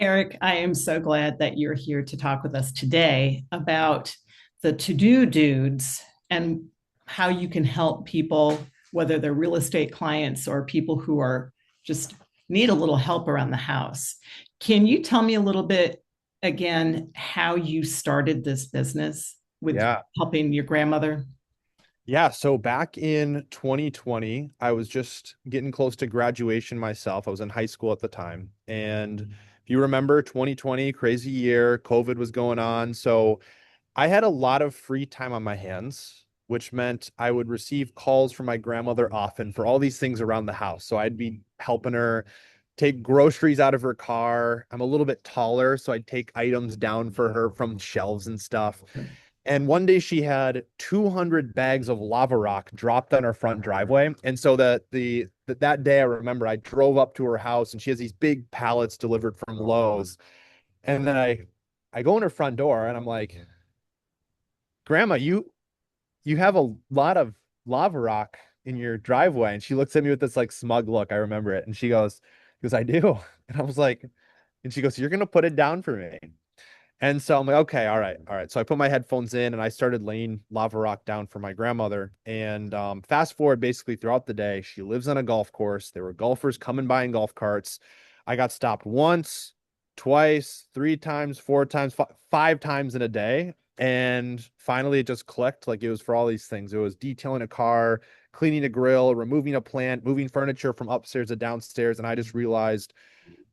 Eric, I am so glad that you're here to talk with us today about the to-do dudes and how you can help people, whether they're real estate clients or people who are just need a little help around the house. Can you tell me a little bit again how you started this business with Yeah. helping your grandmother? Yeah. So back in 2020, I was just getting close to graduation myself. I was in high school at the time. And if you remember 2020, crazy year, COVID was going on. So I had a lot of free time on my hands, which meant I would receive calls from my grandmother often for all these things around the house. So I'd be helping her take groceries out of her car. I'm a little bit taller, so I'd take items down for her from shelves and stuff. And one day she had 200 bags of lava rock dropped on her front driveway. And so that day I remember I drove up to her house and she has these big pallets delivered from Lowe's. And then I go in her front door and I'm like, "Grandma, you have a lot of lava rock in your driveway." And she looks at me with this like smug look. I remember it. And she goes, "I do." And I was like, and she goes, "You're gonna put it down for me." And so I'm like, okay, all right, all right. So I put my headphones in and I started laying lava rock down for my grandmother. And fast forward basically throughout the day, she lives on a golf course. There were golfers coming by in golf carts. I got stopped once, twice, three times, four times, five times in a day. And finally, it just clicked. Like it was for all these things. It was detailing a car, cleaning a grill, removing a plant, moving furniture from upstairs to downstairs. And I just realized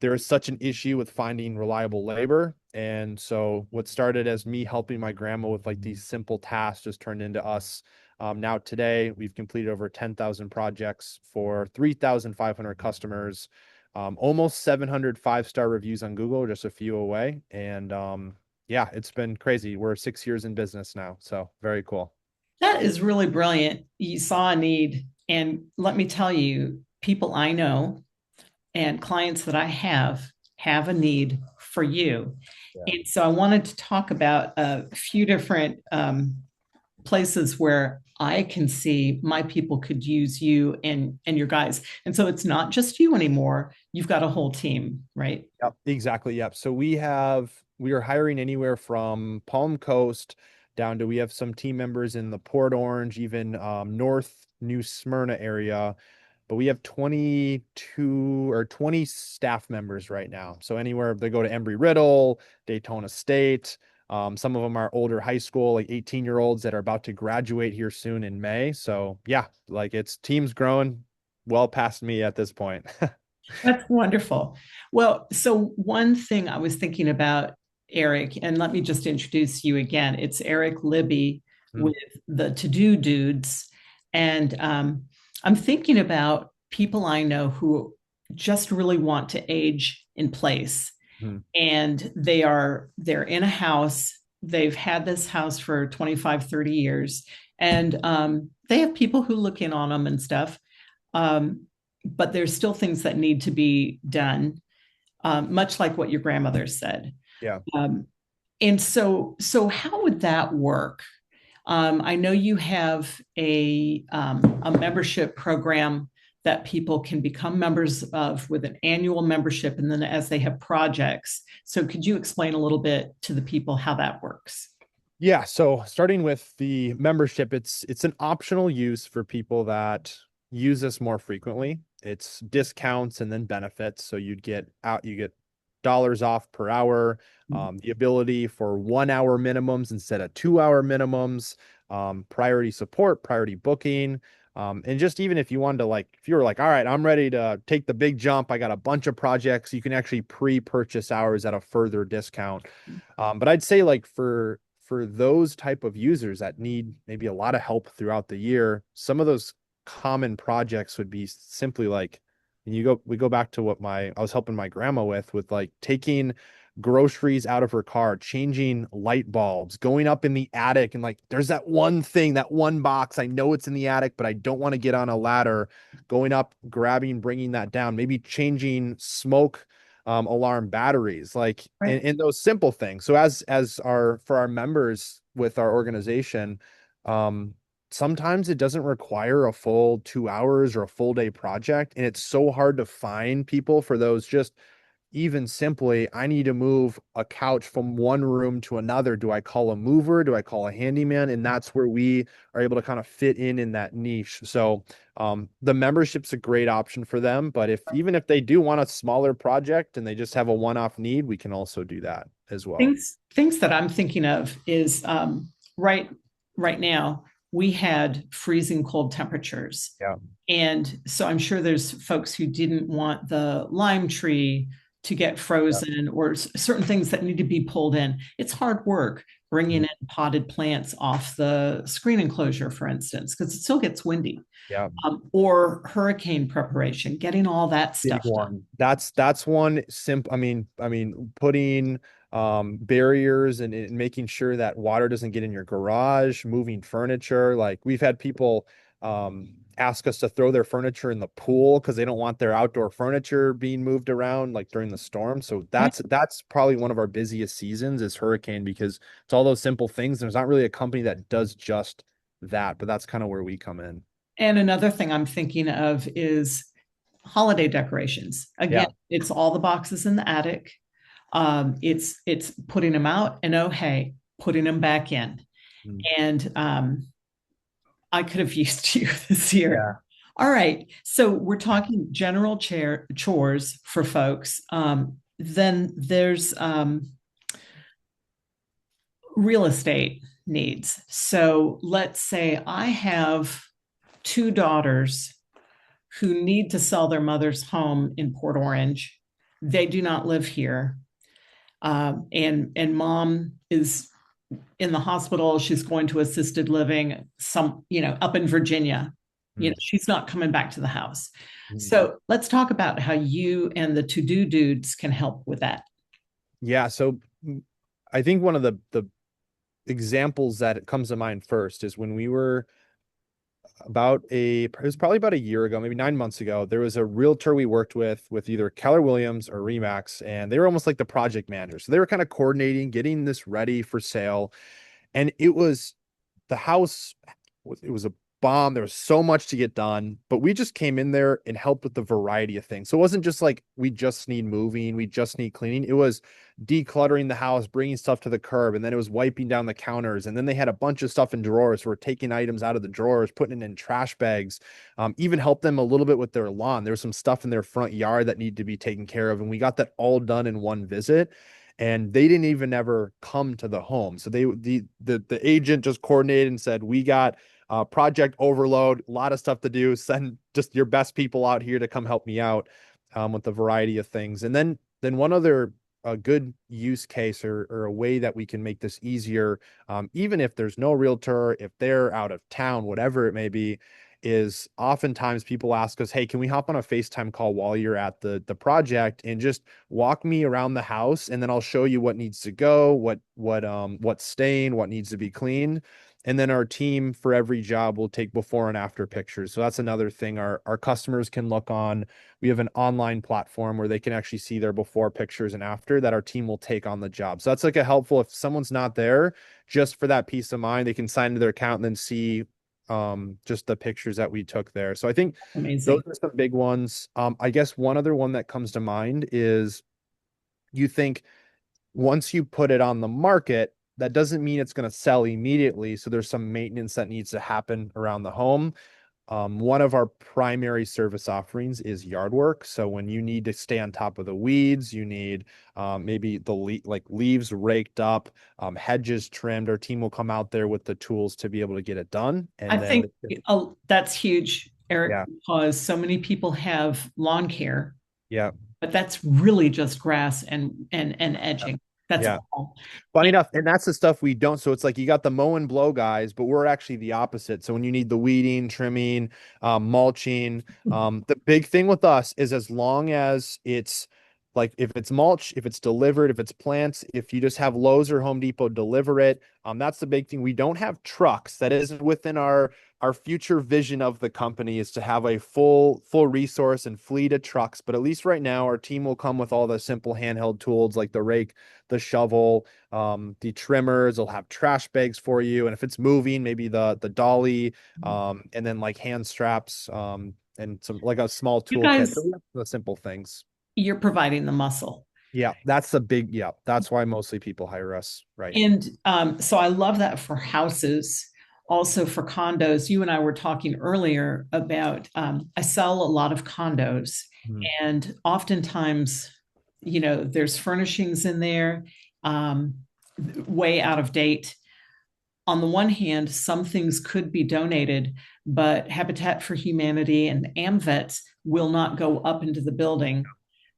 there is such an issue with finding reliable labor. And so what started as me helping my grandma with like these simple tasks just turned into us. Now today we've completed over 10,000 projects for 3,500 customers, almost 700 five-star reviews on Google, just a few away. And yeah, it's been crazy. We're 6 years in business now. So very cool. That is really brilliant. You saw a need, and let me tell you, people I know and clients that I have a need for you. Yeah. And so I wanted to talk about a few different places where I can see my people could use you and your guys. And so it's not just you anymore. You've got a whole team, right? Yep, exactly. Yep. So we are hiring anywhere from Palm Coast down to we have some team members in the Port Orange, even North New Smyrna area, but we have 22 or 20 staff members right now. So anywhere they go to Embry-Riddle, Daytona State, some of them are older high school, like 18-year-olds that are about to graduate here soon in May. So yeah, like it's teams growing well past me at this point. That's wonderful. Well, so one thing I was thinking about, Eric, and let me just introduce you again. It's Eric Libby with the To Do Dudes. And I'm thinking about people I know who just really want to age in place. Mhm. And they're in a house. They've had this house for 25, 30 years. And they have people who look in on them and stuff. Um, but there's still things that need to be done, much like what your grandmother said. Yeah. Um, and so how would that work? I know you have a membership program that people can become members of with an annual membership, and then as they have projects. So could you explain a little bit to the people how that works? Yeah, so starting with the membership, it's an optional use for people that use this more frequently. It's discounts and then benefits. So you get dollars off per hour, the ability for 1 hour minimums instead of 2 hour minimums, priority support, priority booking. And just even if you wanted to like, if you were like, all right, I'm ready to take the big jump, I got a bunch of projects, you can actually pre-purchase hours at a further discount. But I'd say like for those type of users that need maybe a lot of help throughout the year, some of those common projects would be simply like, and we go back to what I was helping my grandma with like taking groceries out of her car, changing light bulbs, going up in the attic and like there's that one thing, that one box. I know it's in the attic, but I don't want to get on a ladder, going up, grabbing, bringing that down, maybe changing smoke alarm batteries, like Right. in those simple things. So as our for our members with our organization, um, sometimes it doesn't require a full 2 hours or a full day project, and it's so hard to find people for those just even simply, I need to move a couch from one room to another. Do I call a mover? Do I call a handyman? And that's where we are able to kind of fit in that niche. So the membership's a great option for them. But if even if they do want a smaller project and they just have a one-off need, we can also do that as well. Things that I'm thinking of is right now we had freezing cold temperatures. Yeah. And so I'm sure there's folks who didn't want the lime tree to get Yeah. frozen or certain things that need to be pulled in. It's hard work bringing Mhm. in potted plants off the screen enclosure, for instance, because it still gets windy. Yeah. Or hurricane preparation, getting all that Big stuff done. one. That's one simple. Putting barriers and making sure that water doesn't get in your garage, moving furniture. Like we've had people ask us to throw their furniture in the pool because they don't want their outdoor furniture being moved around like during the storm. So that's probably one of our busiest seasons is hurricane because it's all those simple things. There's not really a company that does just that, but that's kind of where we come in. And another thing I'm thinking of is holiday decorations. Again, Yeah. it's all the boxes in the attic. It's putting them out and oh hey, putting them back in. Mm. And I could have used you this year. Yeah. All right, so we're talking general chores for folks. Then there's real estate needs. So let's say I have two daughters who need to sell their mother's home in Port Orange. They do not live here. And mom is in the hospital. She's going to assisted living up in Virginia. Mm. She's not coming back to the house. Mm. So let's talk about how you and the to-do dudes can help with that. Yeah, so I think one of the examples that comes to mind first is when we were it was probably about a year ago, maybe 9 months ago, there was a realtor we worked with either Keller Williams or Remax, and they were almost like the project manager. So they were kind of coordinating, getting this ready for sale. And the house it was a bomb. There was so much to get done, but we just came in there and helped with the variety of things. So it wasn't just like we just need moving, we just need cleaning. It was decluttering the house, bringing stuff to the curb, and then it was wiping down the counters. And then they had a bunch of stuff in drawers. So we're taking items out of the drawers, putting it in trash bags. Even helped them a little bit with their lawn. There was some stuff in their front yard that needed to be taken care of, and we got that all done in one visit. And they didn't even ever come to the home. So the agent just coordinated and said, we got project overload, a lot of stuff to do. Send just your best people out here to come help me out with the variety of things. And then one other a good use case or a way that we can make this easier, even if there's no realtor, if they're out of town, whatever it may be, is oftentimes people ask us, hey, can we hop on a FaceTime call while you're at the project and just walk me around the house, and then I'll show you what needs to go, what's staying, what needs to be cleaned. And then our team for every job will take before and after pictures. So that's another thing our customers can look on. We have an online platform where they can actually see their before pictures and after that our team will take on the job. So that's like a helpful, if someone's not there, just for that peace of mind, they can sign into their account and then see just the pictures that we took there. So I think those Amazing. are some big ones. I guess one other one that comes to mind is you think once you put it on the market, that doesn't mean it's going to sell immediately. So there's some maintenance that needs to happen around the home. One of our primary service offerings is yard work. So when you need to stay on top of the weeds, you need maybe like leaves raked up, hedges trimmed. Our team will come out there with the tools to be able to get it done. I And then, think that's huge, Eric, yeah, because so many people have lawn care, yeah, but that's really just grass and edging. That's yeah. all. Funny And enough, and that's the stuff we don't. So it's like you got the mow and blow guys, but we're actually the opposite. So when you need the weeding, trimming, mulching, the big thing with us is as long as it's like if it's mulch, if it's delivered, if it's plants, if you just have Lowe's or Home Depot deliver it, that's the big thing. We don't have trucks. That isn't within our future vision of the company is to have a full resource and fleet of trucks. But at least right now, our team will come with all the simple handheld tools like the rake, the shovel, the trimmers. They'll have trash bags for you, and if it's moving, maybe the dolly, and then like hand straps, and some like a small you toolkit. guys, So we have the simple things. you're providing the muscle. Yeah, that's the big, yeah, that's why mostly people hire us, right? And so I love that for houses, also for condos. You and I were talking earlier about I sell a lot of condos, Mhm. and oftentimes, there's furnishings in there, um, way out of date. On the one hand, some things could be donated, but Habitat for Humanity and AMVETS will not go up into the building.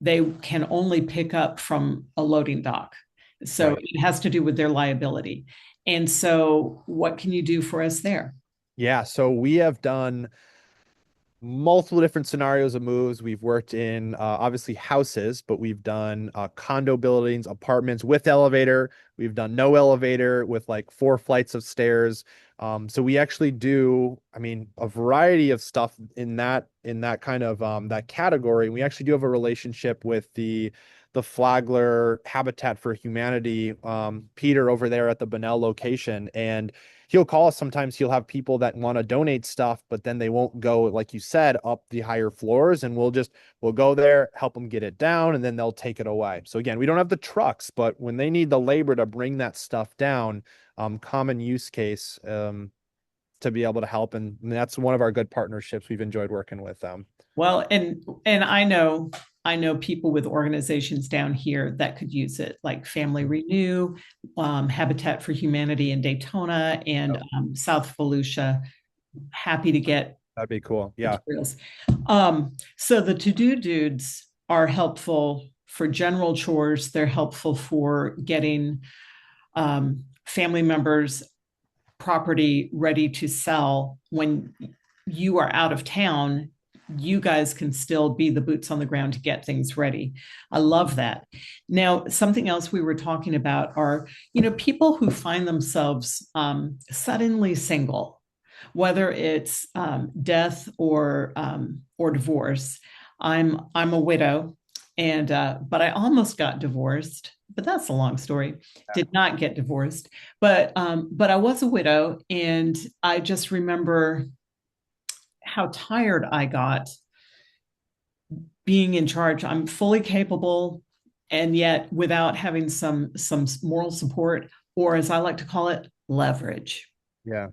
They can only pick up from a loading dock. So Right. it has to do with their liability. And so, what can you do for us there? Yeah, so we have done multiple different scenarios of moves. We've worked in obviously houses, but we've done condo buildings, apartments with elevator. We've done no elevator with like 4 flights of stairs. So we actually do, I mean, a variety of stuff in that kind of that category. We actually do have a relationship with the Flagler Habitat for Humanity, Peter over there at the Bunnell location, and he'll call us. Sometimes he'll have people that want to donate stuff, but then they won't go, like you said, up the higher floors, and we'll go there, help them get it down, and then they'll take it away. So again, we don't have the trucks, but when they need the labor to bring that stuff down, common use case, to be able to help. And that's one of our good partnerships. We've enjoyed working with them. Well, and I know people with organizations down here that could use it, like Family Renew, Habitat for Humanity in Daytona, and Yep. South Volusia. Happy to get That'd be cool. Yeah. materials. So the to-do dudes are helpful for general chores. They're helpful for getting family members property ready to sell when you are out of town. You guys can still be the boots on the ground to get things ready. I love that. Now, something else we were talking about are, people who find themselves suddenly single, whether it's death or divorce. I'm a widow, and but I almost got divorced. But that's a long story. Did not get divorced, but I was a widow, and I just remember how tired I got being in charge. I'm fully capable, and yet without having some moral support, or as I like to call it, leverage. Yeah.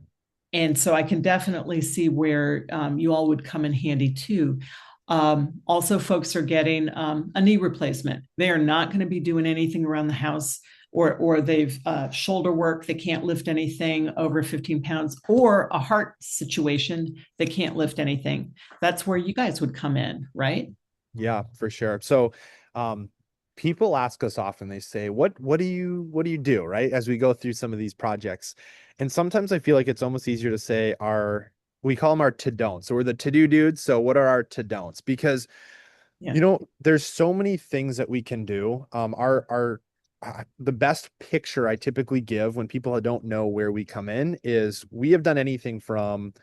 And so I can definitely see where you all would come in handy too. Also, folks are getting a knee replacement. They are not going to be doing anything around the house, or they've shoulder work. They can't lift anything over 15 pounds, or a heart situation. They can't lift anything. That's where you guys would come in, right? Yeah, for sure. So, people ask us often, they say, what do you do, right? As we go through some of these projects. And sometimes I feel like it's almost easier to say we call them our to don'ts. So we're the to do dudes. So what are our to don'ts? Because, Yeah. there's so many things that we can do. The best picture I typically give when people don't know where we come in is we have done anything from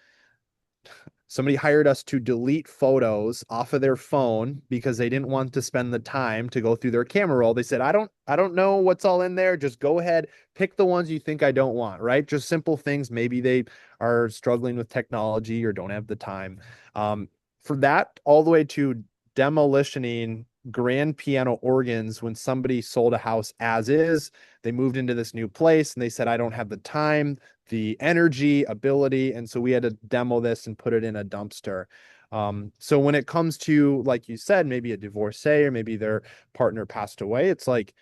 somebody hired us to delete photos off of their phone because they didn't want to spend the time to go through their camera roll. They said, I don't know what's all in there. Just go ahead, pick the ones you think I don't want, right? Just simple things. Maybe they are struggling with technology or don't have the time. For that, all the way to demolitioning grand piano organs when somebody sold a house as is, they moved into this new place and they said, I don't have the time, the energy, ability. And so we had to demo this and put it in a dumpster. So when it comes to, like you said, maybe a divorcee or maybe their partner passed away, it's like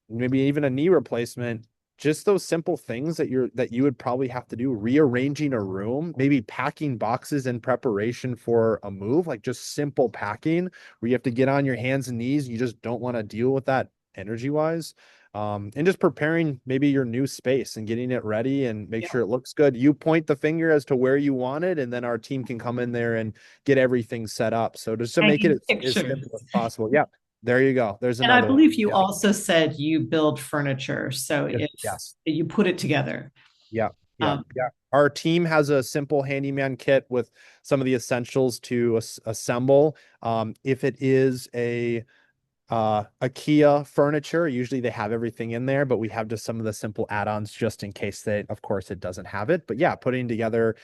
maybe even a knee replacement, just those simple things that you would probably have to do, rearranging a room, maybe packing boxes in preparation for a move, like just simple packing where you have to get on your hands and knees. You just don't want to deal with that energy wise. And just preparing maybe your new space and getting it ready and make Yeah. sure it looks good. You point the finger as to where you want it, and then our team can come in there and get everything set up. So just to make it Hanging as pictures. simple as possible. Yeah, there you go. There's And I another one. believe you Yeah. also said you build furniture. So Yes. if Yes. you put it together, Yeah. Yeah. um, Yeah. Our team has a simple handyman kit with some of the essentials to assemble. If it is IKEA furniture. Usually they have everything in there, but we have just some of the simple add-ons just in case that, of course, it doesn't have it. But yeah, putting together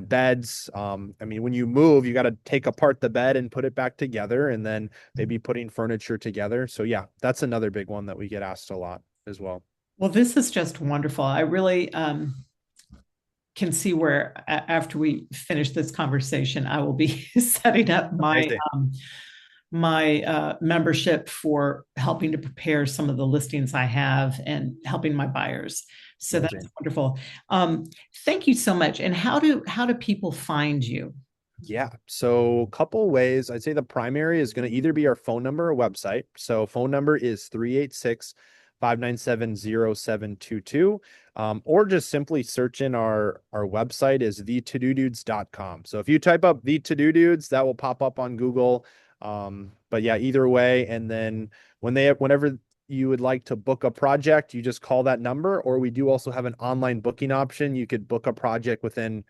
beds. I mean, when you move, you got to take apart the bed and put it back together, and then maybe putting furniture together. So yeah, that's another big one that we get asked a lot as well. Well, this is just wonderful. I really can see where after we finish this conversation, I will be setting up Amazing. my membership for helping to prepare some of the listings I have and helping my buyers. So that's Amazing. wonderful. Thank you so much. And how do people find you? Yeah. So a couple ways. I'd say the primary is going to either be our phone number or website. So phone number is 386-597-0722. Or just simply search in our website is the2dodudes.com. So if you type up the to-do dudes, that will pop up on Google. But yeah, either way. And then whenever you would like to book a project, you just call that number, or we do also have an online booking option. You could book a project within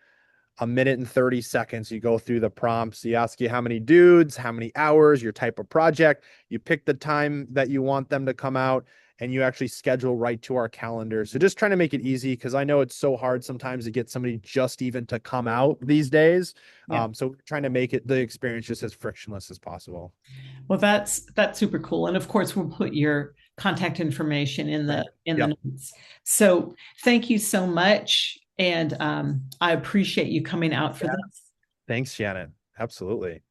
a minute and 30 seconds. You go through the prompts. You ask you how many dudes, how many hours, your type of project. You pick the time that you want them to come out, and you actually schedule right to our calendar. So just trying to make it easy, because I know it's so hard sometimes to get somebody just even to come out these days. Yeah. So we're trying to make it the experience just as frictionless as possible. Well, that's super cool. And of course, we'll put your contact information in Great. the Yep. notes. So thank you so much. And I appreciate you coming out for Yeah. this. Thanks, Shannon. Absolutely.